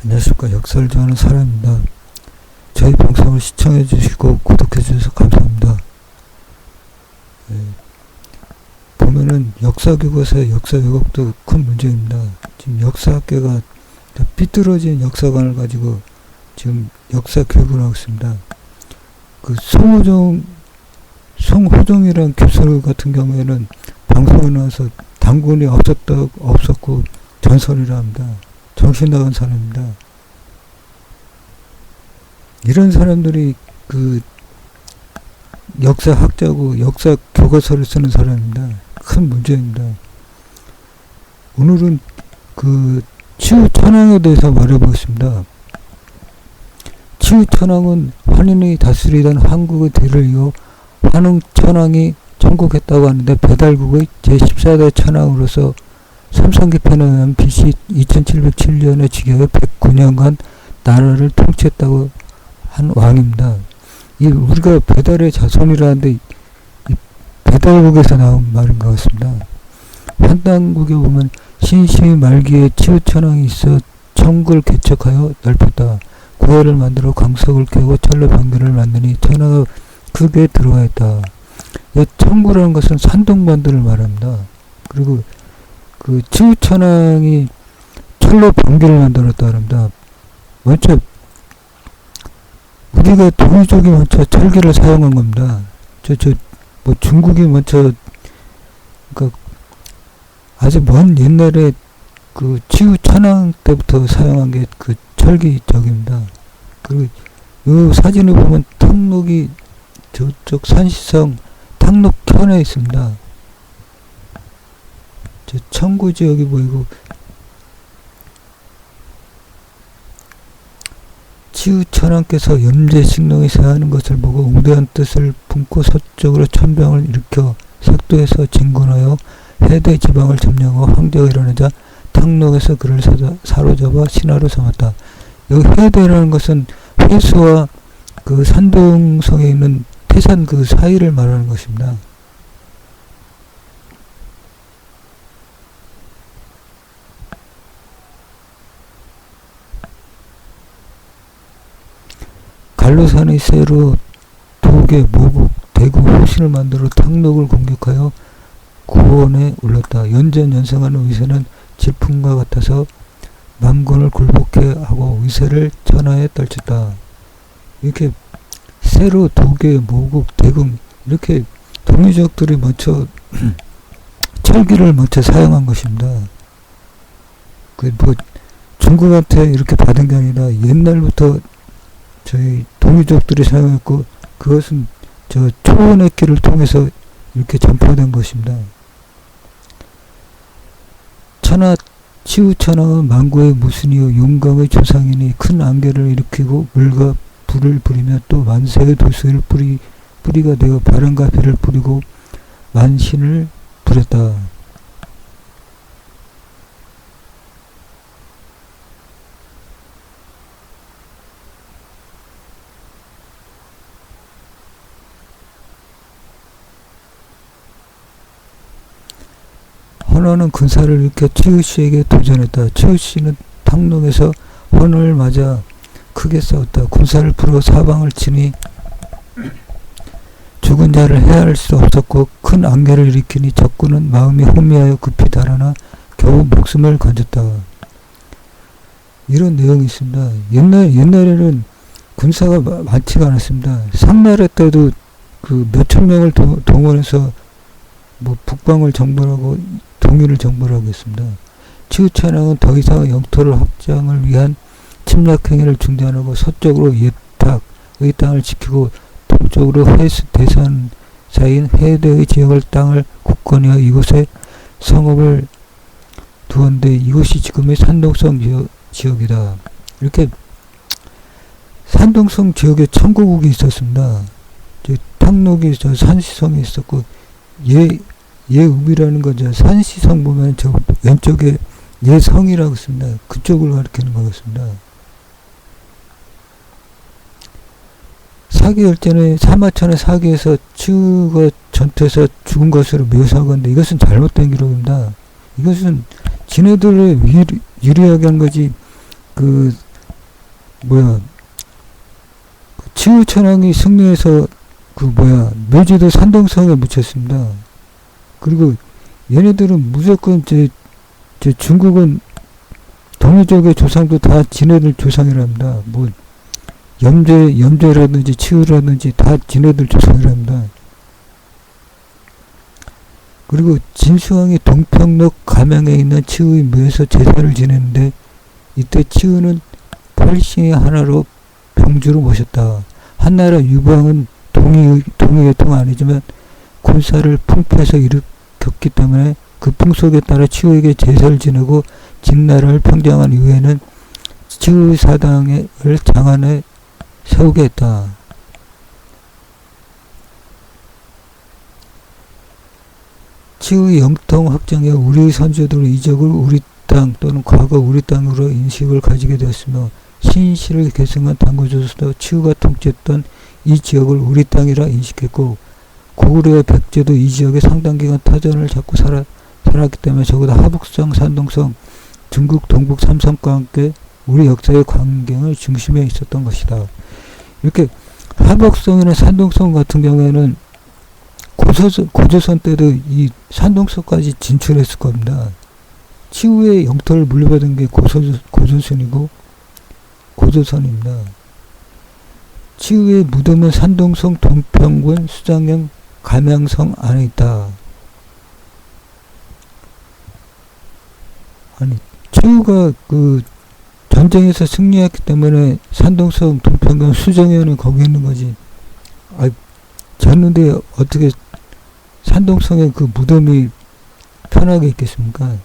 안녕하십니까. 역사를 좋아하는 사람입니다. 저희 방송을 시청해 주시고 구독해 주셔서 감사합니다. 보면은 역사교과서의 역사 왜곡도 큰 문제입니다. 지금 역사학계가 삐뚤어진 역사관을 가지고 지금 역사 교육을 하고 있습니다. 그 송호종이라는 교수 같은 경우에는 방송에 나와서 단군이 없었고 전설이라 합니다. 정신 나간 사람입니다. 이런 사람들이 그 역사학자고 역사 교과서를 쓰는 사람입니다. 큰 문제입니다. 오늘은 그 치우천왕에 대해서 말해보겠습니다. 치우천왕은 환인이 다스리던 한국의 뒤를 이어 환웅천왕이 정복했다고 하는데 배달국의 제14대 천왕으로서 삼성기편에 의하면 BC 2707년에 즉위하여 109년간 나라를 통치했다고 한 왕입니다. 우리가 배달의 자손이라는데 이 배달국에서 나온 말인 것 같습니다. 환단국에 보면 신시 말기에 치우천왕이 있어 청구를 개척하여 넓혔다. 구회를 만들어 광석을 캐고 철로 병기를 만드니 천하가 크게 들어와 있다. 이 청구라는 것은 산동반도를 말합니다. 그리고 그 치우천왕이 철로 병기를 만들었다 합니다. 먼저 우리가 동이족이 먼저 철기를 사용한 겁니다. 뭐 중국이 먼저, 그러니까 아주 먼 옛날에 그 치우천왕 때부터 사용한 게 그 철기 적입니다. 그리고 이 사진을 보면 탕록이 저쪽 산시성 탕록현에 있습니다. 저 청구 지역이 보이고, 치우천왕께서 염제식농에 세하는 것을 보고 웅대한 뜻을 품고 서쪽으로 천병을 일으켜 색도에서 진군하여 해대 지방을 점령하고 황제가 일어나자 탕록에서 그를 사로잡아 신하로 삼았다. 여기 해대라는 것은 회수와 그 산동성에 있는 태산 그 사이를 말하는 것입니다. 갈로산의 세로 도계, 모국, 대구, 호신을 만들어 탕록을 공격하여 구원에 올랐다. 연전연승하는 위세는 질풍과 같아서 만군을 굴복해 하고 위세를 천하에 떨쳤다. 이렇게 세로, 도계, 모국, 대궁 이렇게 동이족들이 먼저 철기를 먼저 사용한 것입니다. 그 뭐 중국한테 이렇게 받은 게 아니라 옛날부터 저희 동이족들이 사용했고 그것은 저 초원의 길을 통해서 이렇게 전파된 것입니다. 치우천왕은 만고의 무순이요 용광의 조상이니 큰 안개를 일으키고 물과 불을 뿌리며 또 만세의 도수를 뿌리가 되어 바람과 비를 뿌리고 만신을 부렸다. 헌원은 군사를 일으켜 치우씨에게 도전했다. 치우씨는 탕록에서 헌원을 맞아 크게 싸웠다. 군사를 풀어 사방을 치니 죽은 자를 해할 수 없었고 큰 안개를 일으키니 적군은 마음이 혼미하여 급히 달아나 겨우 목숨을 건졌다. 이런 내용이 있습니다. 옛날에는 군사가 많지가 않았습니다. 상나라 때도 그 몇천 명을 동원해서 뭐 북방을 정벌하고 동일을 정벌하고 있습니다. 치우천왕은 더 이상 영토를 확장을 위한 침략 행위를 중단하고 서쪽으로 예탁의 땅을 지키고 동쪽으로 대산 사이인 해대의 지역을 땅을 굳건히 하여 이곳에 성읍을 두었는데 이곳이 지금의 산동성 지역이다. 이렇게 산동성 지역에 청고국이 있었습니다. 탕록이 저 산시성에 있었고 예읍이라는 거죠. 산시성 보면 저 왼쪽에 예성이라고 씁니다. 그쪽을 가리키는 거였습니다. 사기열전의 사마천의 사기에서 치우가 전투에서 죽은 것으로 묘사하고 있는데 이것은 잘못된 기록입니다. 이것은 지네들을 유리하게 한 거지 그 치우천왕이 승리해서 묘지도 산동성에 묻혔습니다. 그리고 얘네들은 무조건 중국은 동이족의 조상도 다 지네들 조상이랍니다. 염제라든지 치우라든지 다 지네들 조상이랍니다. 그리고 진수왕이 동평록 가명에 있는 치우의 묘에서 제사를 지냈는데 이때 치우는 8신의 하나로 병주로 모셨다. 한나라 유방은 동의계통 아니지만 군사를 풍파해서 일으켰기 때문에 그 풍속에 따라 치우에게 제사를 지내고 진나라를 평정한 이후에는 치우 사당을 장안에 세우게 했다. 치우의 영통 확정에 우리 선조들은 이 지역을 우리 땅 또는 과거 우리 땅으로 인식을 가지게 되었으며 신시를 계승한 당고조선도 치우가 통치했던 이 지역을 우리 땅이라 인식했고 고구려의 백제도 이 지역에 상당기간 터전을 잡고 살았기 때문에 적어도 하북성, 산동성, 중국 동북 삼성과 함께 우리 역사의 광경의 중심에 있었던 것이다. 이렇게 하북성이나 산동성 같은 경우에는 고조선 때도 이 산동성까지 진출했을 겁니다. 치우의 영토를 물려받은 게 고조선이고 고조선입니다. 치우의 무덤은 산동성 동평군 수장령 감양성 안에 있다. 아니, 치우가 전쟁에서 승리했기 때문에 산동성 동평군 수정연은 거기 있는 거지. 졌는데 어떻게 산동성에 그 무덤이 편하게 있겠습니까?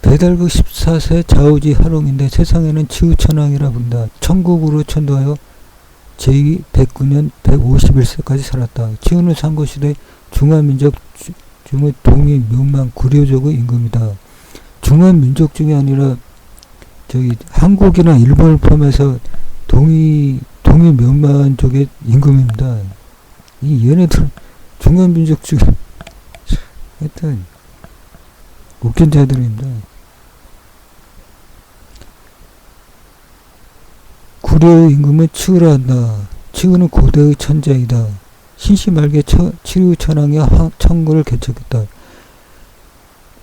배달국 14세 자우지 하롱인데 세상에는 치우천왕이라 부른다. 천국으로 천도하여 제2 109년 151세까지 살았다. 치우는 상고시대 중화민족 중의 동이 묘만 구려족의 임금이다. 중화민족 중이 아니라 한국이나 일본을 포함해서 동이 묘만족의 임금입니다. 얘네들 중화민족 중에 하여튼 웃긴 자들입니다. 구려의 임금은 치우라 한다. 치우는 고대의 천자이다. 신시 말기에 치우천왕이 청구를 개척했다.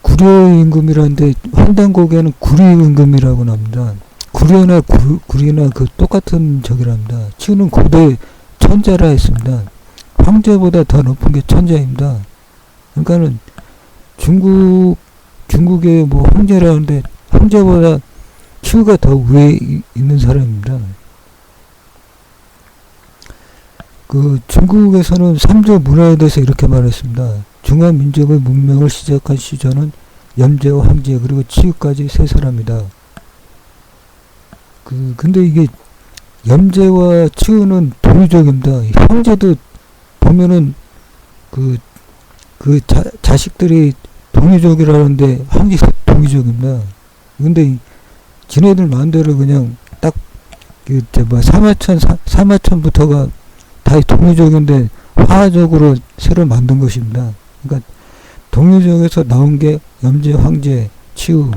구려의 임금이라는데 환단곡에는 구리 임금이라고 합니다. 구려나 구리나 똑같은 적이랍니다. 치우는 고대 천자라 했습니다. 황제보다 더 높은 게 천자입니다. 그러니까는 중국의 황제라는데 황제보다 치우가 더 위에 있는 사람입니다. 중국에서는 삼조 문화에 대해서 이렇게 말했습니다. 중화민족의 문명을 시작한 시조는 염제와 황제 그리고 치우까지 세 사람이다. 근데 이게 염제와 치우는 동이족입니다. 황제도 보면은 자식들이 동이족이라는데 황제 동이족입니다. 근데 지네들 마음대로 그냥 딱 사마천부터가 다 동이족인데 화적으로 새로 만든 것입니다. 그러니까 동이족에서 나온 게 염제, 황제, 치우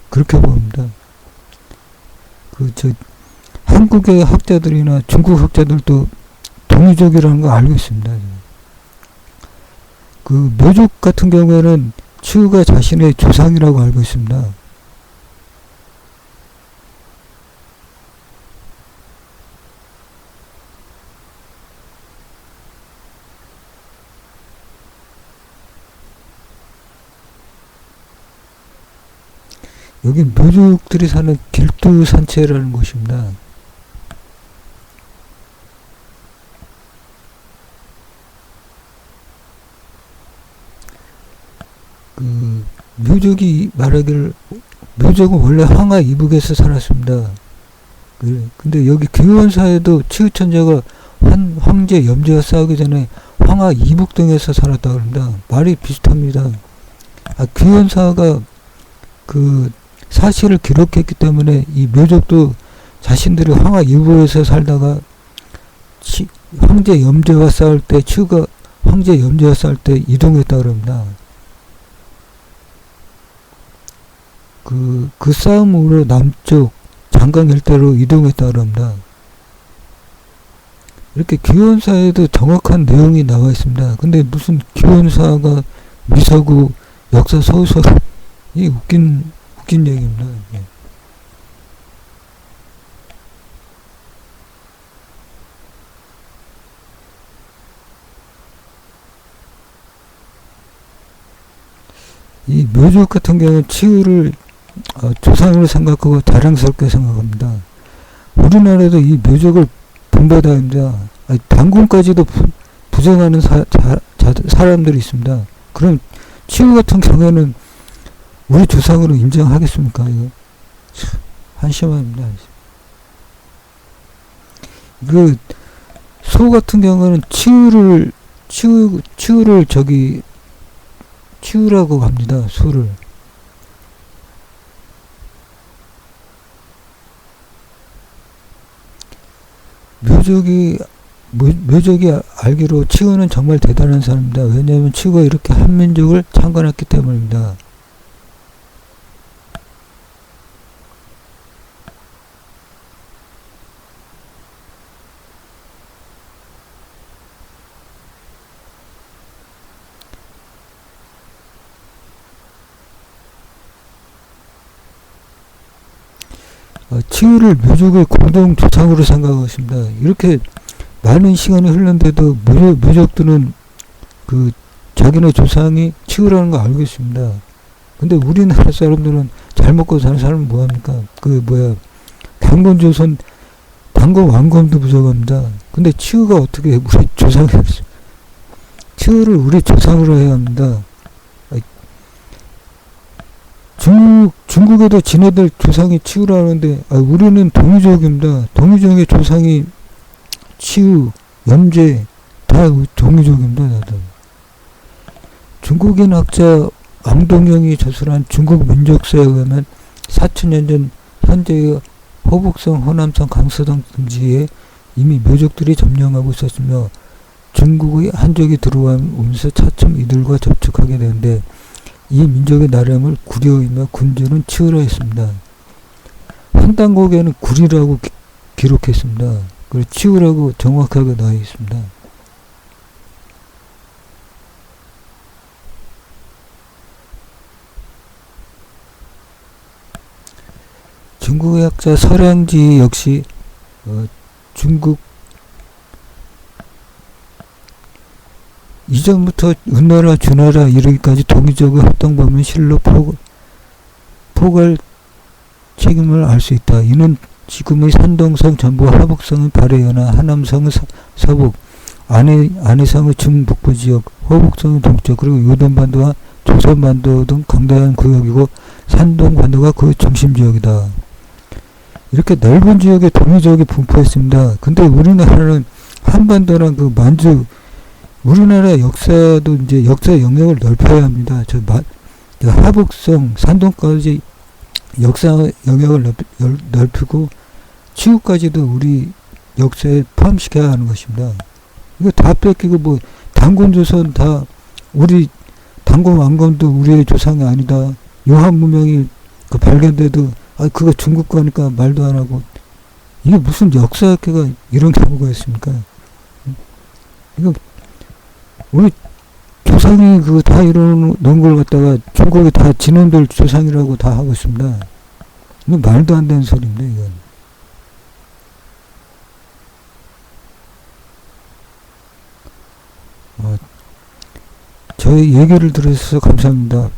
그렇게 보입니다. 한국의 학자들이나 중국 학자들도 동이족이라는 거 알고 있습니다. 묘족 같은 경우에는 치우가 자신의 조상이라고 알고 있습니다. 여기 묘족들이 사는 길두산체라는 곳입니다. 묘족이 말하기를 묘족은 원래 황하 이북에서 살았습니다. 근데 여기 귀원사에도 치우천자가 황제 염제와 싸우기 전에 황하 이북 등에서 살았다고 합니다. 말이 비슷합니다. 귀원사가 사실을 기록했기 때문에 이 묘족도 자신들이 황하 이부에서 살다가 황제 염제와 싸울 때 치우가 황제 염제와 싸울 때 이동했다 그럽니다. 그 싸움으로 남쪽 장강 일대로 이동했다 그럽니다. 이렇게 기원사에도 정확한 내용이 나와 있습니다. 근데 무슨 기원사가 미서구 역사 소설, 이 웃긴 얘기입니다. 예. 이 묘족 같은 경우는 치유를 조상으로 생각하고 자랑스럽게 생각합니다. 우리나라에도 이 묘족을 본받아야 합니다. 단군까지도 부정하는 사람들이 있습니다. 그럼 치유 같은 경우에는 우리 조상으로 인정하겠습니까? 이거 참 한심합니다. 그 소 같은 경우는 치유를 치유라고 합니다. 소를. 묘족이 알기로 치유는 정말 대단한 사람입니다. 왜냐하면 치유가 이렇게 한민족을 창건했기 때문입니다. 치유를 묘족의 공동 조상으로 생각하고 있습니다. 이렇게 많은 시간이 흘렀는데도 묘족들은 그 자기네 조상이 치유라는 거 알고 있습니다. 근데 우리나라 사람들은 잘 먹고 사는 사람은 뭐합니까? 당건 왕검도 부족합니다. 근데 치유가 어떻게 우리 조상이 치유를 우리 조상으로 해야 합니다. 중국에도 지네들 조상이 치유라는데 우리는 동유족입니다. 동유족의 조상이 치유, 염제 다 동유족입니다. 다들. 중국인 학자 왕동영이 저술한 중국 민족사에 의하면 4000년 전 현재의 호북성, 호남성, 강서성 등지에 이미 묘족들이 점령하고 있었으며 중국의 한족이 들어오면서 차츰 이들과 접촉하게 되는데 이 민족의 나름을 구려이며 군주는 치유라 했습니다. 한당곡에는 구리라고 기록했습니다. 그리고 치유라고 정확하게 나와 있습니다. 중국의 학자 설양지 역시 중국 이전부터 은나라, 주나라 이르기까지 동의적으로 합동보면 실로 포괄 책임을 알 수 있다. 이는 지금의 산동성, 전부 하북성의 발해연화, 하남성의 서북, 안해성의 중북부 지역, 호북성의 동쪽, 그리고 요동반도와 조선반도 등 강다한 구역이고 산동반도가 그 중심지역이다. 이렇게 넓은 지역에 동의적이 분포했습니다. 근데 우리나라는 한반도랑 그 만주 우리나라 역사도 이제 역사 영역을 넓혀야 합니다. 하북성, 산동까지 역사 영역을 넓히고 치유까지도 우리 역사에 포함시켜야 하는 것입니다. 이거 다 뺏기고 단군조선 다 우리 단군 왕건도 우리의 조상이 아니다. 요한 문명이 발견돼도 그거 중국 거니까 말도 안 하고 이게 무슨 역사학회가 이런 경우가 있습니까? 이거 우리 조상이 다 이러는 걸 갖다가 중국이 다 지놈들 조상이라고 다 하고 있습니다. 이거 말도 안 되는 소리인데, 이건. 저희 얘기를 들어주셔서 감사합니다.